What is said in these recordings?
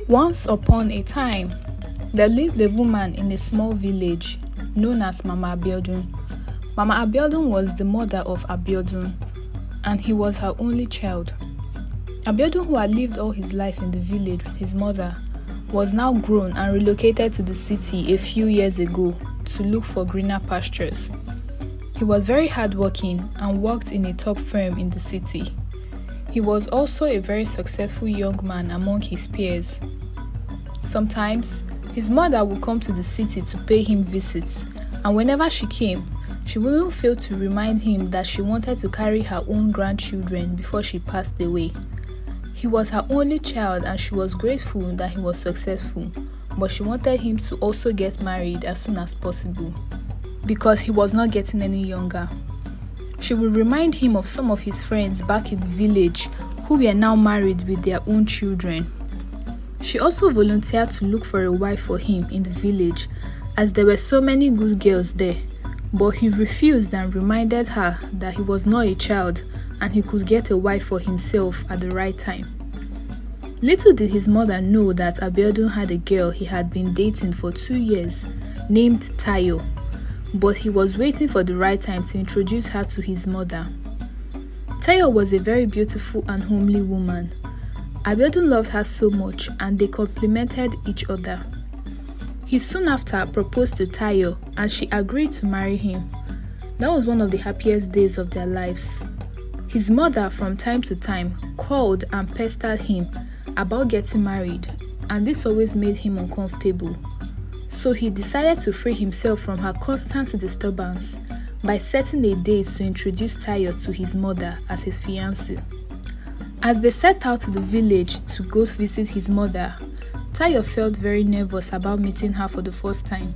Once upon a time, there lived a woman in a small village known as Mama Abiodun. Mama Abiodun was the mother of Abiodun, and he was her only child. Abiodun, who had lived all his life in the village with his mother, was now grown and relocated to the city a few years ago to look for greener pastures. He was very hardworking and worked in a top firm in the city. He was also a very successful young man among his peers. Sometimes, his mother would come to the city to pay him visits, and whenever she came, she wouldn't fail to remind him that she wanted to carry her own grandchildren before she passed away. He was her only child and she was grateful that he was successful, but she wanted him to also get married as soon as possible because he was not getting any younger. She would remind him of some of his friends back in the village who were now married with their own children. She also volunteered to look for a wife for him in the village as there were so many good girls there, but he refused and reminded her that he was not a child and he could get a wife for himself at the right time. Little did his mother know that Abiodun had a girl he had been dating for 2 years named Tayo, but he was waiting for the right time to introduce her to his mother. Tayo was a very beautiful and homely woman. Abiodun loved her so much and they complemented each other. He soon after proposed to Tayo and she agreed to marry him. That was one of the happiest days of their lives. His mother from time to time called and pestered him about getting married, and this always made him uncomfortable. So he decided to free himself from her constant disturbance by setting a date to introduce Tayo to his mother as his fiancée. As they set out to the village to go visit his mother, Tayo felt very nervous about meeting her for the first time.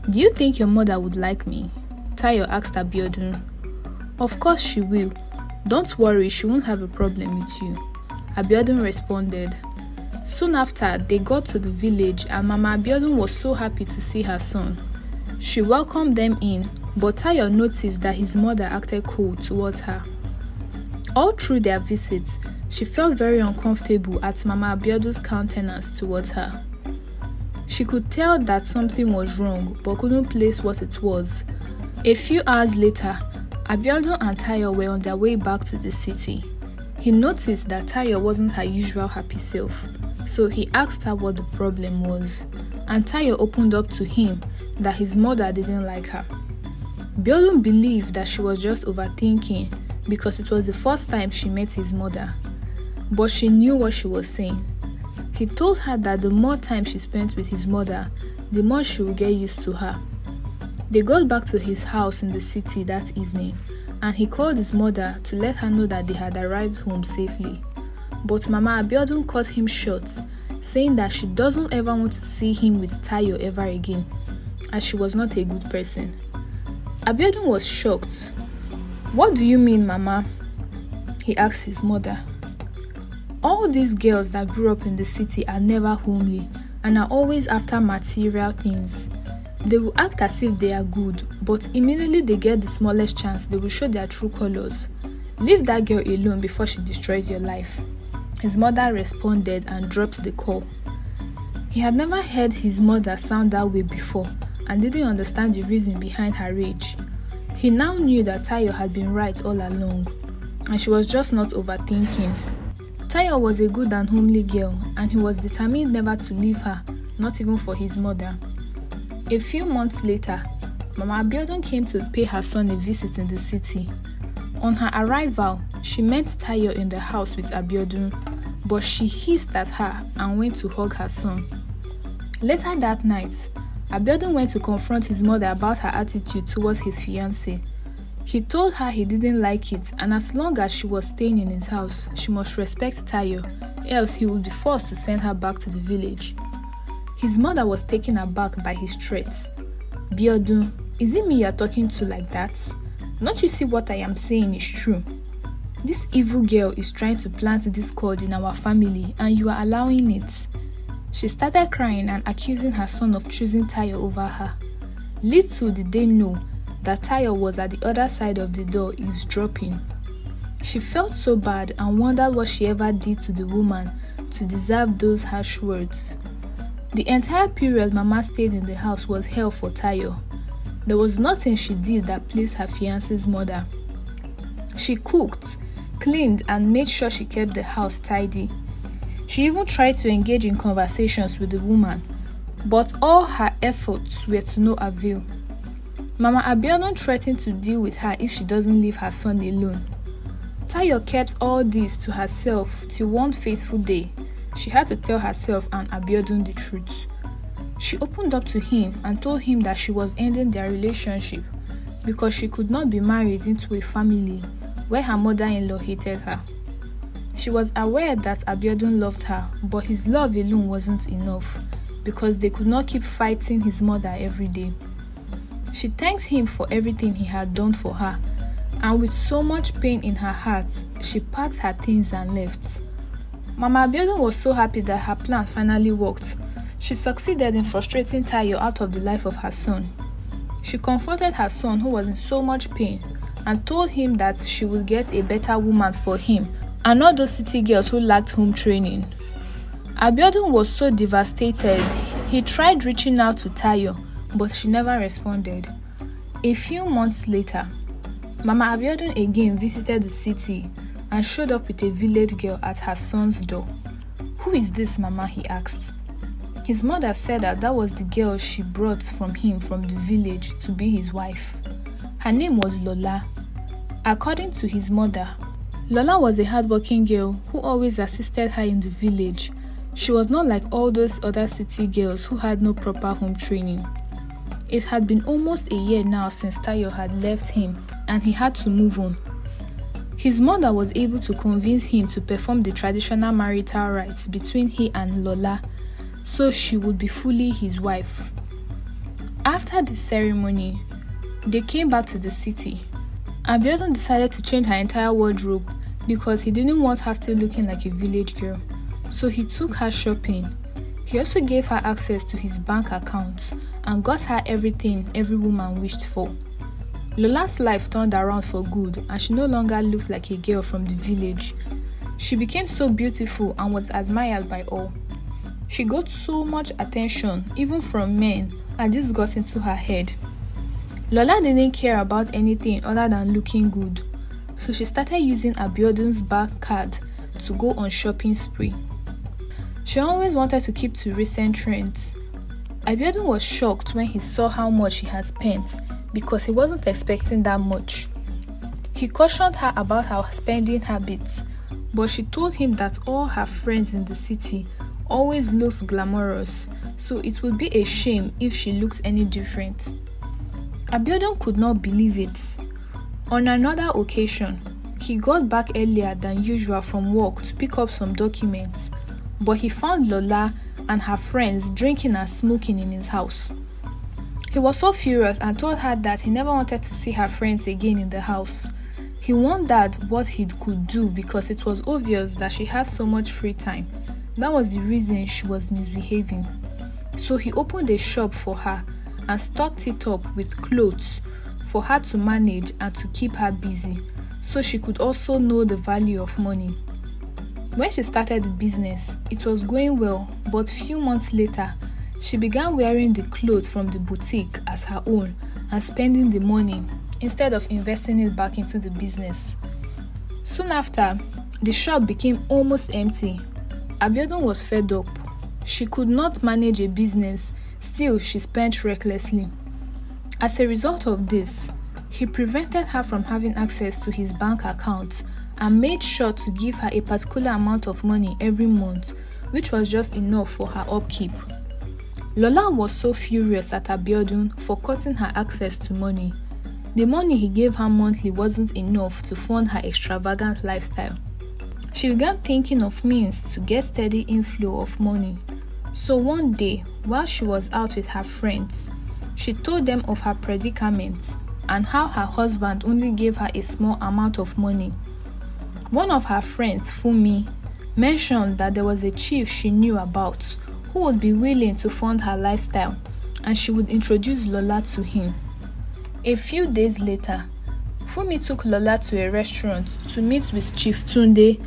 "Do you think your mother would like me?" Tayo asked Abiodun. "Of course she will. Don't worry, she won't have a problem with you," Abiodun responded. Soon after, they got to the village and Mama Abiodun was so happy to see her son. She welcomed them in, but Tayo noticed that his mother acted cold towards her. All through their visits, she felt very uncomfortable at Mama Abiodun's countenance towards her. She could tell that something was wrong but couldn't place what it was. A few hours later, Abiodun and Tayo were on their way back to the city. He noticed that Tayo wasn't her usual happy self, so he asked her what the problem was, and Tayo opened up to him that his mother didn't like her. Abiodun believed that she was just overthinking because it was the first time she met his mother, but she knew what she was saying. He told her that the more time she spent with his mother, the more she would get used to her. They got back to his house in the city that evening, and he called his mother to let her know that they had arrived home safely. But Mama Abiodun cut him short, saying that she doesn't ever want to see him with Tayo ever again, as she was not a good person. Abiodun was shocked. "What do you mean, Mama?" he asked his mother. "All these girls that grew up in the city are never homely and are always after material things. They will act as if they are good, but immediately they get the smallest chance, they will show their true colors. Leave that girl alone before she destroys your life." His mother responded and dropped the call. He had never heard his mother sound that way before and didn't understand the reason behind her rage. He now knew that Tayo had been right all along, and she was just not overthinking. Tayo was a good and homely girl, and he was determined never to leave her, not even for his mother. A few months later, Mama Abiodun came to pay her son a visit in the city. On her arrival, she met Tayo in the house with Abiodun, but she hissed at her and went to hug her son. Later that night, Abiodun went to confront his mother about her attitude towards his fiancée. He told her he didn't like it, and as long as she was staying in his house, she must respect Tayo, else he would be forced to send her back to the village. His mother was taken aback by his threats. "Abiodun, is it me you are talking to like that? Don't you see what I am saying is true? This evil girl is trying to plant discord in our family and you are allowing it." She started crying and accusing her son of choosing Tayo over her. Little did they know that Tayo was at the other side of the door eavesdropping. She felt so bad and wondered what she ever did to the woman to deserve those harsh words. The entire period Mama stayed in the house was hell for Tayo. There was nothing she did that pleased her fiancé's mother. She cooked, cleaned, and made sure she kept the house tidy. She even tried to engage in conversations with the woman, but all her efforts were to no avail. Mama Abiodun threatened to deal with her if she doesn't leave her son alone. Tayo kept all this to herself till one fateful day. She had to tell herself and Abiodun the truth. She opened up to him and told him that she was ending their relationship because she could not be married into a family where her mother-in-law hated her. She was aware that Abiodun loved her, but his love alone wasn't enough because they could not keep fighting his mother every day. She thanked him for everything he had done for her, and with so much pain in her heart, she packed her things and left. Mama Abiodun was so happy that her plan finally worked. She succeeded in frustrating Tayo out of the life of her son. She comforted her son who was in so much pain and told him that she would get a better woman for him and not those city girls who lacked home training. Abiodun was so devastated. He tried reaching out to Tayo, but she never responded. A few months later, Mama Abiodun again visited the city and showed up with a village girl at her son's door. "Who is this, Mama?" he asked. His mother said that was the girl she brought from him from the village to be his wife. Her name was Lola. According to his mother, Lola was a hardworking girl who always assisted her in the village. She was not like all those other city girls who had no proper home training. It had been almost a year now since Tayo had left him and he had to move on. His mother was able to convince him to perform the traditional marital rites between he and Lola, so she would be fully his wife. After the ceremony, they came back to the city. Abiodun decided to change her entire wardrobe because he didn't want her still looking like a village girl, so he took her shopping. He also gave her access to his bank account and got her everything every woman wished for. Lola's life turned around for good and she no longer looked like a girl from the village. She became so beautiful and was admired by all. She got so much attention, even from men, and this got into her head. Lola didn't care about anything other than looking good, so she started using Abiodun's bank card to go on shopping spree. She always wanted to keep to recent trends. Abiodun was shocked when he saw how much she had spent because he wasn't expecting that much. He cautioned her about her spending habits, but she told him that all her friends in the city always looked glamorous, so it would be a shame if she looked any different. Abiodun could not believe it. On another occasion, he got back earlier than usual from work to pick up some documents, but he found Lola and her friends drinking and smoking in his house. He was so furious and told her that he never wanted to see her friends again in the house. He wondered what he could do because it was obvious that she had so much free time. That was the reason she was misbehaving. So he opened a shop for her and stocked it up with clothes for her to manage and to keep her busy, so she could also know the value of money. When she started the business, it was going well, but few months later, she began wearing the clothes from the boutique as her own and spending the money instead of investing it back into the business. Soon after, the shop became almost empty. Abiodun was fed up. She could not manage a business, still she spent recklessly. As a result of this, he prevented her from having access to his bank account and made sure to give her a particular amount of money every month, which was just enough for her upkeep. Lola was so furious at Abiodun for cutting her access to money. The money he gave her monthly wasn't enough to fund her extravagant lifestyle. She began thinking of means to get steady inflow of money. So one day, while she was out with her friends, she told them of her predicament and how her husband only gave her a small amount of money. One of her friends, Fumi, mentioned that there was a chief she knew about who would be willing to fund her lifestyle, and she would introduce Lola to him. A few days later, Fumi took Lola to a restaurant to meet with Chief Tunde.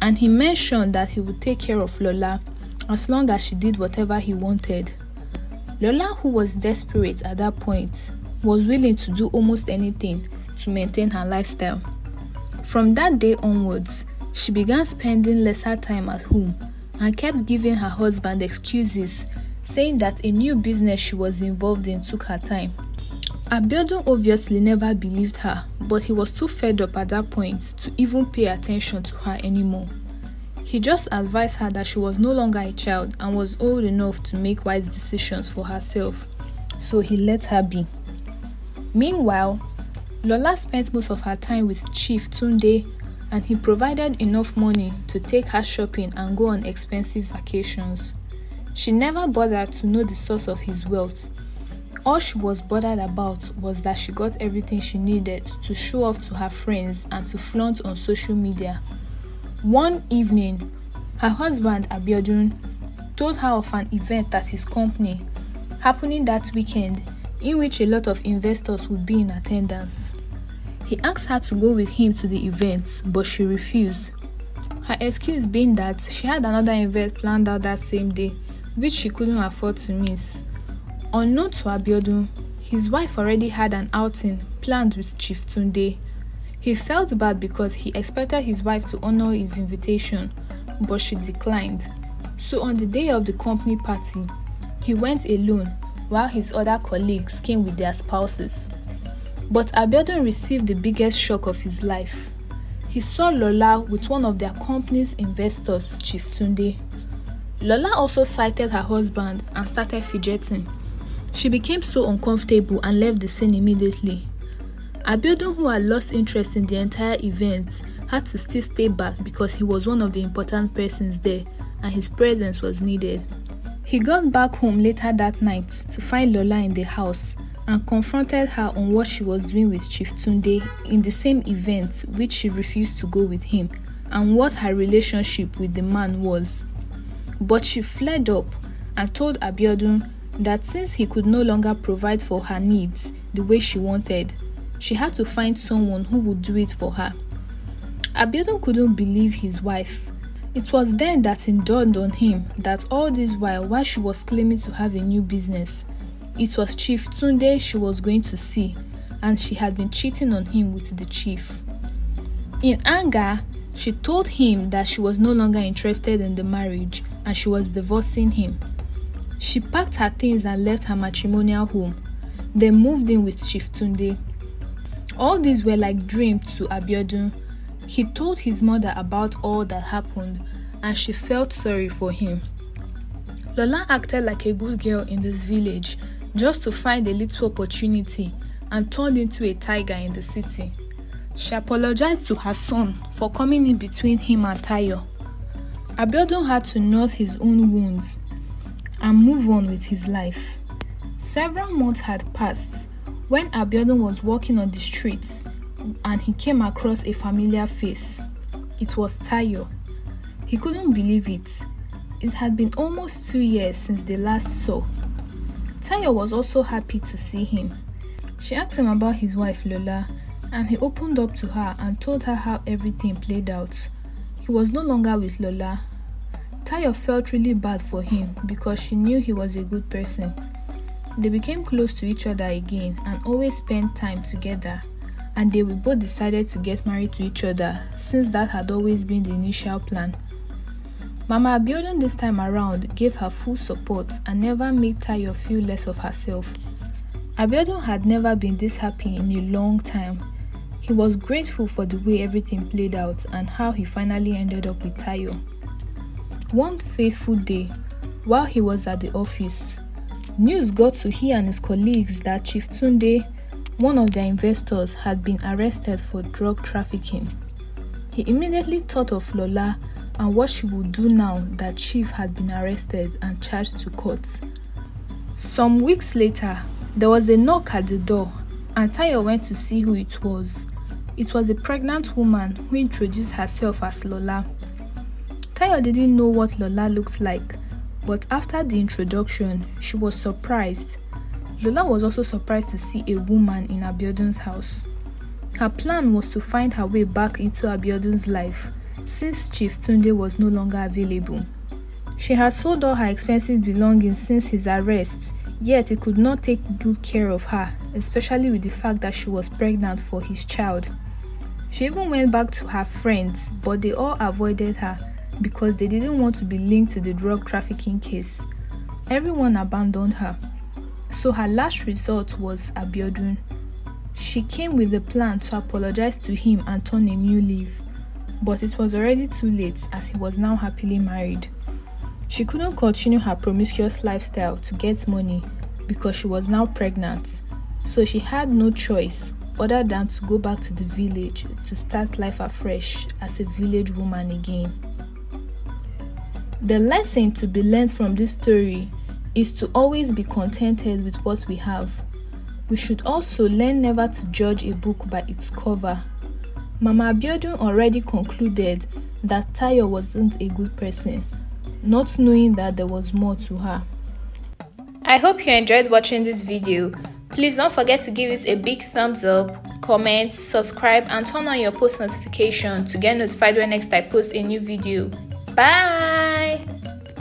and he mentioned that he would take care of Lola as long as she did whatever he wanted. Lola, who was desperate at that point, was willing to do almost anything to maintain her lifestyle. From that day onwards, she began spending lesser time at home and kept giving her husband excuses, saying that a new business she was involved in took her time. Abiodun obviously never believed her, but he was too fed up at that point to even pay attention to her anymore. He just advised her that she was no longer a child and was old enough to make wise decisions for herself, so he let her be. Meanwhile, Lola spent most of her time with Chief Tunde, and he provided enough money to take her shopping and go on expensive vacations. She never bothered to know the source of his wealth. All she was bothered about was that she got everything she needed to show off to her friends and to flaunt on social media. One evening, her husband Abiodun told her of an event at his company happening that weekend, in which a lot of investors would be in attendance. He asked her to go with him to the event, but she refused. Her excuse being that she had another event planned out that same day, which she couldn't afford to miss. Unknown to Abiodun, his wife already had an outing planned with Chief Tunde. He felt bad because he expected his wife to honor his invitation, but she declined. So on the day of the company party, he went alone while his other colleagues came with their spouses. But Abiodun received the biggest shock of his life. He saw Lola with one of their company's investors, Chief Tunde. Lola also sighted her husband and started fidgeting. She became so uncomfortable and left the scene immediately. Abiodun, who had lost interest in the entire event, had to still stay back because he was one of the important persons there and his presence was needed. He got back home later that night to find Lola in the house and confronted her on what she was doing with Chief Tunde in the same event which she refused to go with him, and what her relationship with the man was. But she flared up and told Abiodun that since he could no longer provide for her needs the way she wanted, she had to find someone who would do it for her. Abiodun couldn't believe his wife. It was then that it dawned on him that all this while she was claiming to have a new business, it was Chief Tunde she was going to see, and she had been cheating on him with the chief. In anger, she told him that she was no longer interested in the marriage and she was divorcing him. She packed her things and left her matrimonial home, then moved in with Chief Tunde. All these were like dreams to Abiodun. He told his mother about all that happened and she felt sorry for him. Lola acted like a good girl in this village just to find a little opportunity and turned into a tiger in the city. She apologized to her son for coming in between him and Tayo. Abiodun had to nurse his own wounds and move on with his life. Several months had passed when Abiodun was walking on the streets and he came across a familiar face. It was Tayo. He couldn't believe it. It had been almost 2 years since they last saw. Tayo was also happy to see him. She asked him about his wife Lola, and he opened up to her and told her how everything played out. He was no longer with Lola. Tayo felt really bad for him because she knew he was a good person. They became close to each other again and always spent time together, and they both decided to get married to each other since that had always been the initial plan. Mama Abiodun this time around gave her full support and never made Tayo feel less of herself. Abiodun had never been this happy in a long time. He was grateful for the way everything played out and how he finally ended up with Tayo. One fateful day, while he was at the office, news got to he and his colleagues that Chief Tunde, one of their investors, had been arrested for drug trafficking. He immediately thought of Lola and what she would do now that Chief had been arrested and charged to court. Some weeks later, there was a knock at the door and Tayo went to see who it was. It was a pregnant woman who introduced herself as Lola. Tayo didn't know what Lola looked like, but after the introduction, she was surprised. Lola was also surprised to see a woman in Abiodun's house. Her plan was to find her way back into Abiodun's life, since Chief Tunde was no longer available. She had sold all her expensive belongings since his arrest, yet he could not take good care of her, especially with the fact that she was pregnant for his child. She even went back to her friends, but they all avoided her because they didn't want to be linked to the drug trafficking case. Everyone abandoned her. So her last resort was Abiodun. She came with the plan to apologize to him and turn a new leaf, but it was already too late as he was now happily married. She couldn't continue her promiscuous lifestyle to get money because she was now pregnant, so she had no choice other than to go back to the village to start life afresh as a village woman again. The lesson to be learned from this story is to always be contented with what we have. We should also learn never to judge a book by its cover. Mama Abiodun already concluded that Tayo wasn't a good person, not knowing that there was more to her. I hope you enjoyed watching this video. Please don't forget to give it a big thumbs up, comment, subscribe, and turn on your post notification to get notified when next I post a new video. Bye!